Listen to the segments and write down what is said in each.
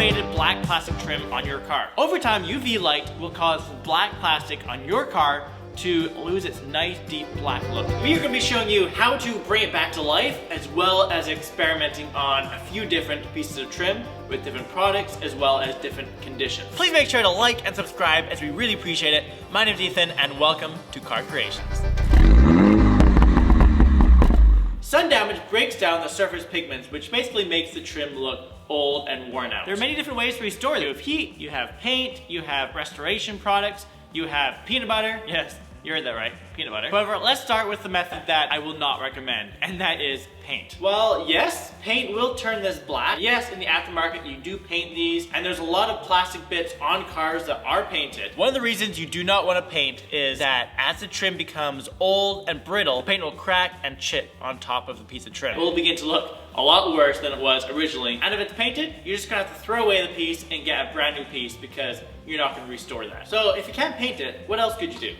faded black plastic trim on your car. Over time, UV light will cause black plastic on your car to lose its nice deep black look. We are going to be showing you how to bring it back to life, as well as experimenting on a few different pieces of trim with different products as well as different conditions. Please make sure to like and subscribe, as we really appreciate it. My name is Ethan and welcome to Car Creations. Sun damage breaks down the surface pigments, which basically makes the trim look old and worn out. There are many different ways to restore them. You have heat, you have paint, you have restoration products, you have peanut butter. Yes, you heard that right, peanut butter. However, let's start with the method that I will not recommend, and that is paint. Well, yes, paint will turn this black. Yes, in the aftermarket, you do paint these, and there's a lot of plastic bits on cars that are painted. One of the reasons you do not want to paint is that as the trim becomes old and brittle, the paint will crack and chip on top of the piece of trim. It will begin to look a lot worse than it was originally. And if it's painted, you're just gonna have to throw away the piece and get a brand new piece because you're not gonna restore that. So if you can't paint it, what else could you do?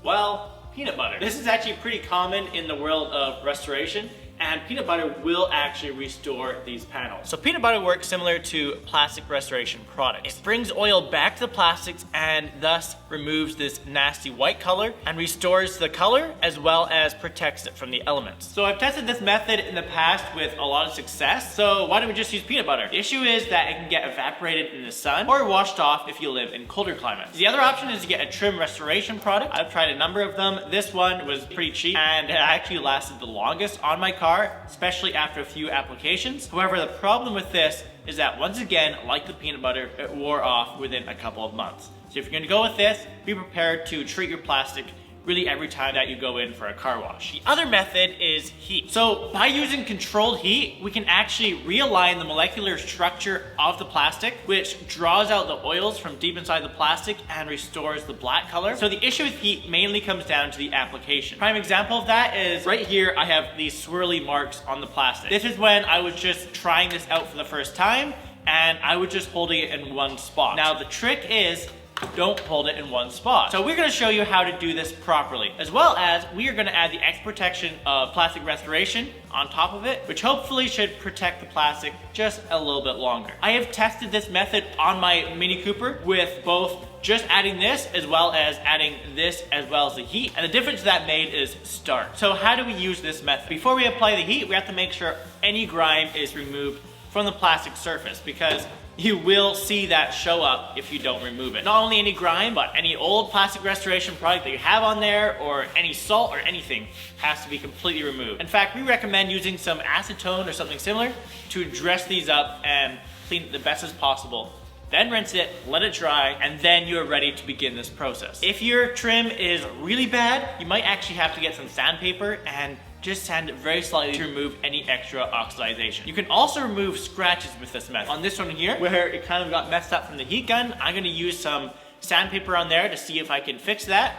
Well, peanut butter. This is actually pretty common in the world of restoration, and peanut butter will actually restore these panels. So peanut butter works similar to plastic restoration products. It brings oil back to the plastics and thus removes this nasty white color and restores the color as well as protects it from the elements. So I've tested this method in the past with a lot of success, so why don't we just use peanut butter? The issue is that it can get evaporated in the sun or washed off if you live in colder climates. The other option is to get a trim restoration product. I've tried a number of them. This one was pretty cheap and it actually lasted the longest on my car, especially after a few applications. However, the problem with this is that once again, like the peanut butter, it wore off within a couple of months. So if you're gonna go with this, be prepared to treat your plastic really every time that you go in for a car wash. The other method is heat. So by using controlled heat, we can actually realign the molecular structure of the plastic, which draws out the oils from deep inside the plastic and restores the black color. So the issue with heat mainly comes down to the application. Prime example of that is right here, I have these swirly marks on the plastic. This is when I was just trying this out for the first time and I was just holding it in one spot. Now the trick is, don't hold it in one spot. So we're gonna show you how to do this properly, as well as we are gonna add the X protection of plastic restoration on top of it, which hopefully should protect the plastic just a little bit longer. I have tested this method on my Mini Cooper with both just adding this as well as adding this as well as the heat, and the difference that made is stark. So how do we use this method? Before we apply the heat, we have to make sure any grime is removed from the plastic surface, because you will see that show up if you don't remove it. Not only any grime, but any old plastic restoration product that you have on there, or any salt or anything, has to be completely removed. In fact, we recommend using some acetone or something similar to dress these up and clean it the best as possible. Then rinse it, let it dry, and then you're ready to begin this process. If your trim is really bad, you might actually have to get some sandpaper and just sand it very slightly to remove any extra oxidization. You can also remove scratches with this method. On this one here, where it kind of got messed up from the heat gun, I'm gonna use some sandpaper on there to see if I can fix that.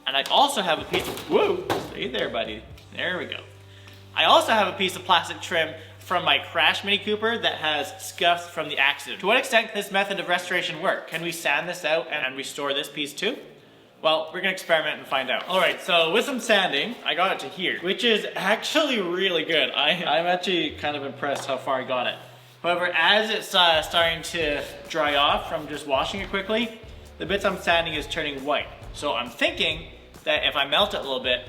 And I also have a piece of, whoa, stay there, buddy. There we go. I also have a piece of plastic trim from my crash Mini Cooper that has scuffs from the accident. To what extent can this method of restoration work? Can we sand this out and restore this piece too? Well, we're gonna experiment and find out. All right, so with some sanding, I got it to here, which is actually really good. I'm actually kind of impressed how far I got it. However, as it's starting to dry off from just washing it quickly, the bits I'm sanding is turning white. So I'm thinking that if I melt it a little bit,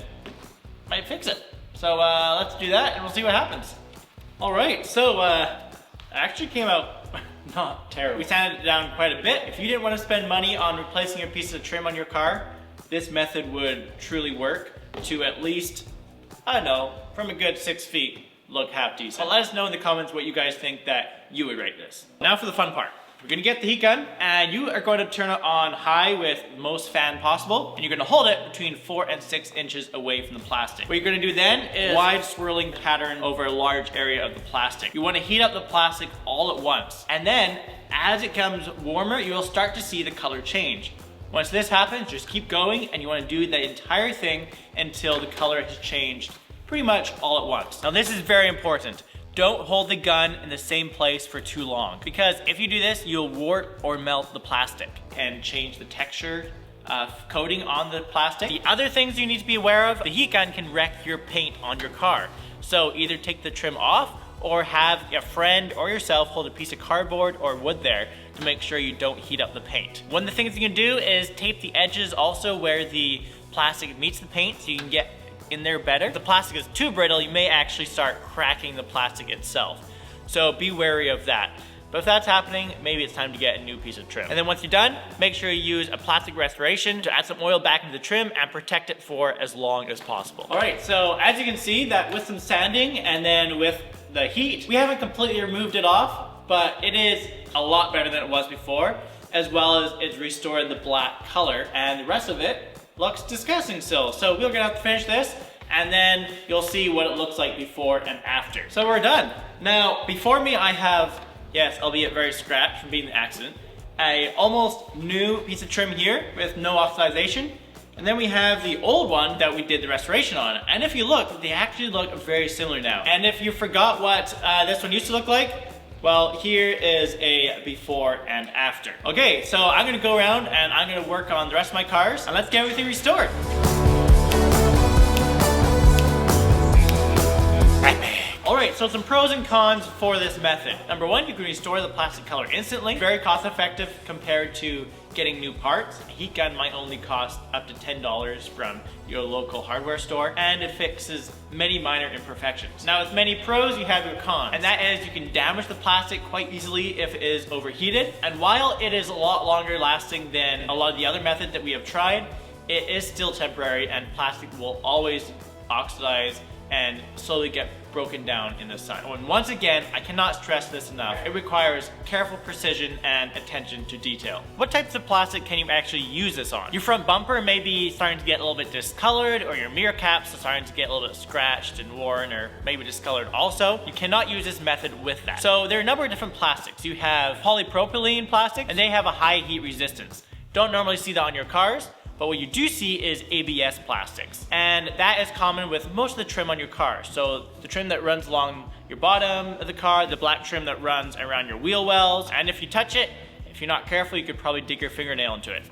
I might fix it. So let's do that and we'll see what happens. All right, so it actually came out not terrible. We sanded it down quite a bit. If you didn't want to spend money on replacing your piece of trim on your car, this method would truly work to at least, I don't know, from a good 6 feet, look half decent. But let us know in the comments what you guys think that you would rate this. Now for the fun part. We're gonna get the heat gun and you are going to turn it on high with most fan possible, and you're gonna hold it between 4 and 6 inches away from the plastic. What you're gonna do then is wide swirling pattern over a large area of the plastic. You wanna heat up the plastic all at once, and then as it comes warmer, you'll start to see the color change. Once this happens, just keep going, and you wanna do the entire thing until the color has changed pretty much all at once. Now this is very important. Don't hold the gun in the same place for too long, because if you do this, you'll wart or melt the plastic and change the texture coating on the plastic. The other things you need to be aware of, the heat gun can wreck your paint on your car. So either take the trim off or have a friend or yourself hold a piece of cardboard or wood there to make sure you don't heat up the paint. One of the things you can do is tape the edges also where the plastic meets the paint so you can get in there better. If the plastic is too brittle, you may actually start cracking the plastic itself. So be wary of that. But if that's happening, maybe it's time to get a new piece of trim. And then once you're done, make sure you use a plastic restoration to add some oil back into the trim and protect it for as long as possible. All right, so as you can see that with some sanding and then with the heat, we haven't completely removed it off, but it is a lot better than it was before, as well as it's restored the black color, and the rest of it looks disgusting still. So we're gonna have to finish this, and then you'll see what it looks like before and after. So we're done. Now, before me I have, yes, albeit very scratched from being an accident, a almost new piece of trim here with no oxidization. And then we have the old one that we did the restoration on. And if you look, they actually look very similar now. And if you forgot what this one used to look like, well, here is a before and after. Okay, so I'm gonna go around and I'm gonna work on the rest of my cars, and let's get everything restored. Alright, so some pros and cons for this method. Number one, you can restore the plastic color instantly. Very cost effective compared to getting new parts. A heat gun might only cost up to $10 from your local hardware store, and it fixes many minor imperfections. Now with many pros, you have your cons, and that is you can damage the plastic quite easily if it is overheated. And while it is a lot longer lasting than a lot of the other methods that we have tried, it is still temporary, and plastic will always oxidize and slowly get broken down in the sun. And once again, I cannot stress this enough. It requires careful precision and attention to detail. What types of plastic can you actually use this on? Your front bumper may be starting to get a little bit discolored, or your mirror caps are starting to get a little bit scratched and worn, or maybe discolored also. You cannot use this method with that. So there are a number of different plastics. You have polypropylene plastic, and they have a high heat resistance. Don't normally see that on your cars, but what you do see is ABS plastics. And that is common with most of the trim on your car. So the trim that runs along your bottom of the car, the black trim that runs around your wheel wells, and if you touch it, if you're not careful, you could probably dig your fingernail into it.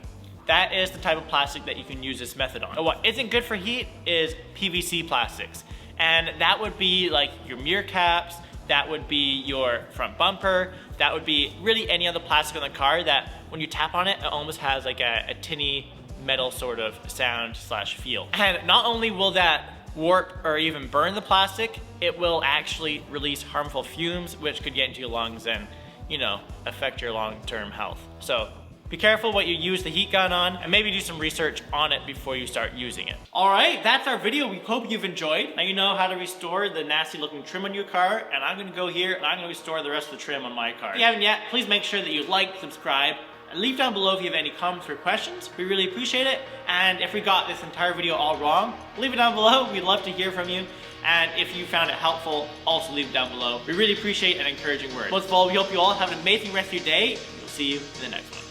That is the type of plastic that you can use this method on. But what isn't good for heat is PVC plastics. And that would be like your mirror caps, that would be your front bumper, that would be really any other plastic on the car that when you tap on it, it almost has like a tinny metal sort of sound slash feel. And not only will that warp or even burn the plastic, it will actually release harmful fumes which could get into your lungs and, you know, affect your long-term health. So be careful what you use the heat gun on, and maybe do some research on it before you start using it. Alright, that's our video. We hope you've enjoyed. Now you know how to restore the nasty looking trim on your car, and I'm gonna go here and I'm gonna restore the rest of the trim on my car. If you haven't yet, please make sure that you like, subscribe, and leave down below if you have any comments or questions. We really appreciate it. And if we got this entire video all wrong, leave it down below. We'd love to hear from you. And if you found it helpful, also leave it down below. We really appreciate an encouraging word. Most of all, we hope you all have an amazing rest of your day. We'll see you in the next one.